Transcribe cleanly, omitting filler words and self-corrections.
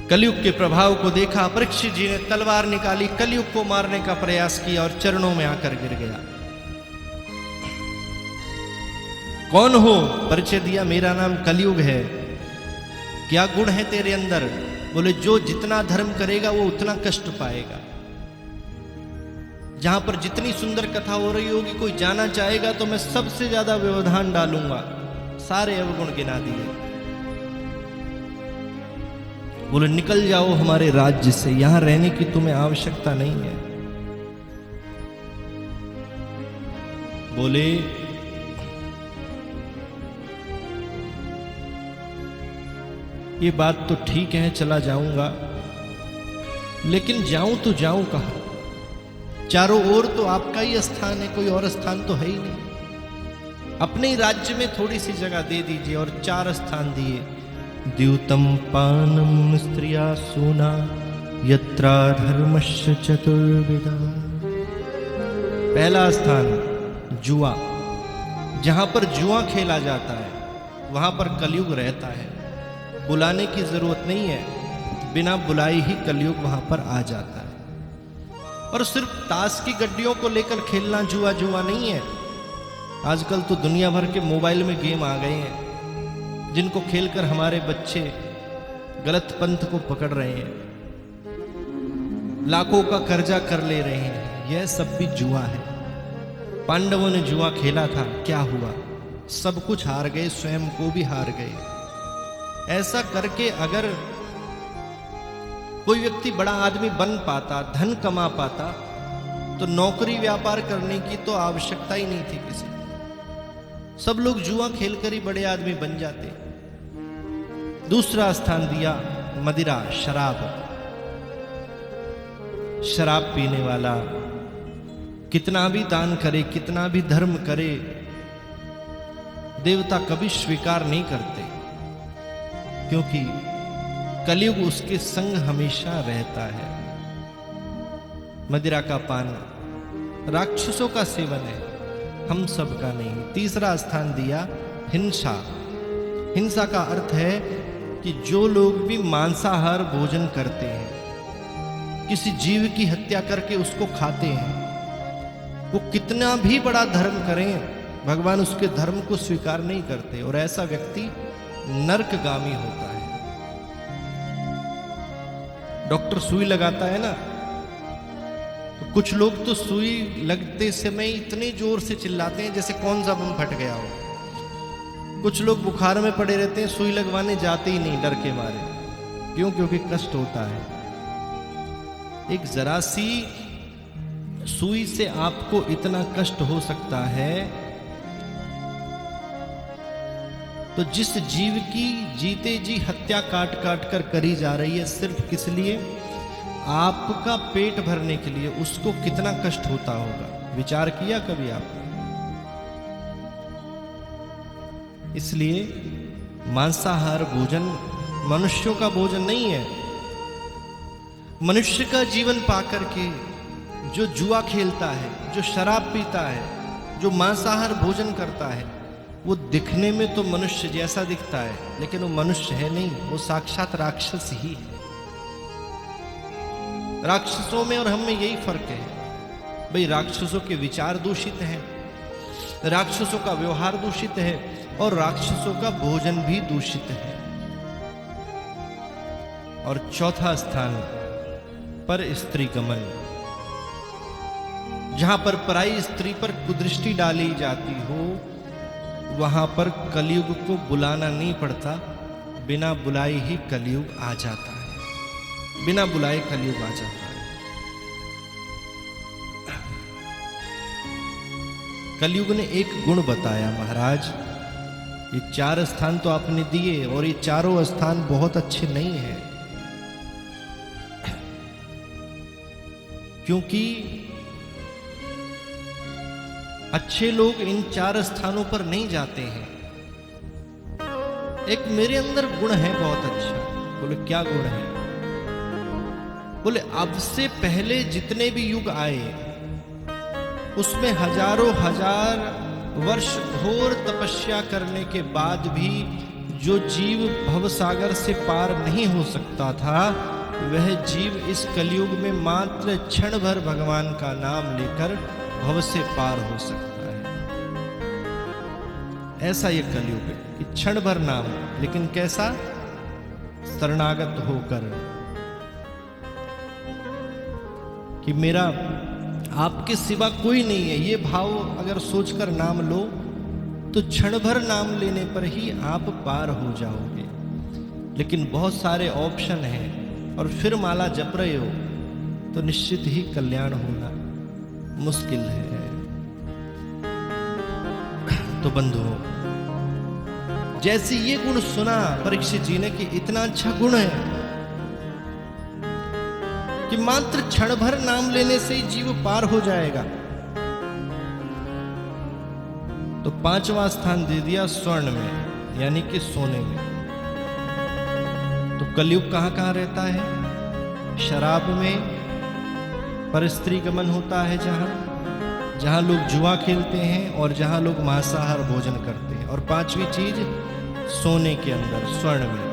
कलयुग के प्रभाव को देखा। परीक्षित जी ने तलवार निकाली, कलयुग को मारने का प्रयास किया और चरणों में आकर गिर गया। कौन हो? परिचय दिया, मेरा नाम कलयुग है। क्या गुण है तेरे अंदर? बोले जो जितना धर्म करेगा वो उतना कष्ट पाएगा। जहां पर जितनी सुंदर कथा हो रही होगी, कोई जाना चाहेगा तो मैं सबसे ज्यादा व्यवधान डालूंगा। सारे अवगुण गिना दिए। बोले निकल जाओ हमारे राज्य से, यहां रहने की तुम्हें आवश्यकता नहीं है। बोले ये बात तो ठीक है, चला जाऊंगा, लेकिन जाऊं तो जाऊं कहां? चारों ओर तो आपका ही स्थान है, कोई और स्थान तो है ही नहीं। अपने ही राज्य में थोड़ी सी जगह दे दीजिए। और 4 स्थान दिए। द्यूतम पानम स्त्रिया सोना यत्रा धर्मस्य चतुर्विधा। पहला स्थान जुआ, जहां पर जुआ खेला जाता है वहां पर कलयुग रहता है। बुलाने की जरूरत नहीं है, बिना बुलाए ही कलयुग वहां पर आ जाता है। और सिर्फ ताश की गड्डियों को लेकर खेलना जुआ जुआ नहीं है। आजकल तो दुनिया भर के मोबाइल में गेम आ गए हैं, जिनको खेलकर हमारे बच्चे गलत पंथ को पकड़ रहे हैं, लाखों का कर्जा कर ले रहे हैं। यह सब भी जुआ है। पांडवों ने जुआ खेला था, क्या हुआ? सब कुछ हार गए, स्वयं को भी हार गए। ऐसा करके अगर कोई व्यक्ति बड़ा आदमी बन पाता, धन कमा पाता, तो नौकरी व्यापार करने की तो आवश्यकता ही नहीं थी किसी को। सब लोग जुआ खेलकर ही बड़े आदमी बन जाते। दूसरा स्थान दिया मदिरा, शराब। शराब पीने वाला कितना भी दान करे, कितना भी धर्म करे, देवता कभी स्वीकार नहीं करते, क्योंकि कलयुग उसके संग हमेशा रहता है। मदिरा का पान राक्षसों का सेवन है, हम सब का नहीं। तीसरा स्थान दिया हिंसा। हिंसा का अर्थ है कि जो लोग भी मांसाहार भोजन करते हैं, किसी जीव की हत्या करके उसको खाते हैं, वो कितना भी बड़ा धर्म करें, भगवान उसके धर्म को स्वीकार नहीं करते, और ऐसा व्यक्ति नरकगामी होता है। डॉक्टर सुई लगाता है ना, तो कुछ लोग तो सुई लगते समय इतने जोर से चिल्लाते हैं जैसे कौन सा बम फट गया हो। कुछ लोग बुखार में पड़े रहते हैं, सुई लगवाने जाते ही नहीं, डर के मारे। क्यों? क्योंकि कष्ट होता है। एक जरा सी सुई से आपको इतना कष्ट हो सकता है, तो जिस जीव की जीते जी हत्या काट काट कर करी जा रही है, सिर्फ किस लिए? आपका पेट भरने के लिए, उसको कितना कष्ट होता होगा, विचार किया कभी आपने? इसलिए मांसाहार भोजन मनुष्यों का भोजन नहीं है। मनुष्य का जीवन पाकर के जो जुआ खेलता है, जो शराब पीता है, जो मांसाहार भोजन करता है, वो दिखने में तो मनुष्य जैसा दिखता है, लेकिन वो मनुष्य है नहीं, वो साक्षात राक्षस ही है। राक्षसों में और हम में यही फर्क है भाई। राक्षसों के विचार दूषित हैं, राक्षसों का व्यवहार दूषित है, और राक्षसों का भोजन भी दूषित है। और चौथा स्थान पर स्त्री गमन, जहां पर पराई स्त्री पर कुदृष्टि डाली जाती हो, वहां पर कलयुग को बुलाना नहीं पड़ता, बिना बुलाए ही कलयुग आ जाता है। बिना बुलाए कलयुग आ जाता है। कलयुग ने एक गुण बताया, महाराज ये 4 स्थान तो आपने दिए, और ये चारों स्थान बहुत अच्छे नहीं हैं, क्योंकि अच्छे लोग इन 4 स्थानों पर नहीं जाते हैं। एक मेरे अंदर गुण है बहुत अच्छा। बोले क्या गुण है? बोले अब से पहले जितने भी युग आए, उसमें हजारों हजार वर्ष घोर तपस्या करने के बाद भी जो जीव भवसागर से पार नहीं हो सकता था, वह जीव इस कलयुग में मात्र क्षण भर भगवान का नाम लेकर भव से पार हो सकता है। ऐसा ये कलयुग है कि क्षण भर नाम, लेकिन कैसा? शरणागत होकर कि मेरा आपके सिवा कोई नहीं है, ये भाव अगर सोचकर नाम लो तो क्षण भर नाम लेने पर ही आप पार हो जाओगे। लेकिन बहुत सारे ऑप्शन हैं और फिर माला जप रहे हो तो निश्चित ही कल्याण होना मुश्किल है। तो बंधुओं, जैसे ये गुण सुना परीक्षित जी ने कि इतना अच्छा गुण है कि मात्र क्षण भर नाम लेने से ही जीव पार हो जाएगा, तो 5वां स्थान दे दिया स्वर्ण में, यानी कि सोने में। तो कलयुग कहां कहां रहता है? शराब में, पर स्त्री गमन होता है जहां लोग जुआ खेलते हैं और जहां लोग मांसाहार भोजन करते हैं, और 5वीं चीज सोने के अंदर, स्वर्ण में।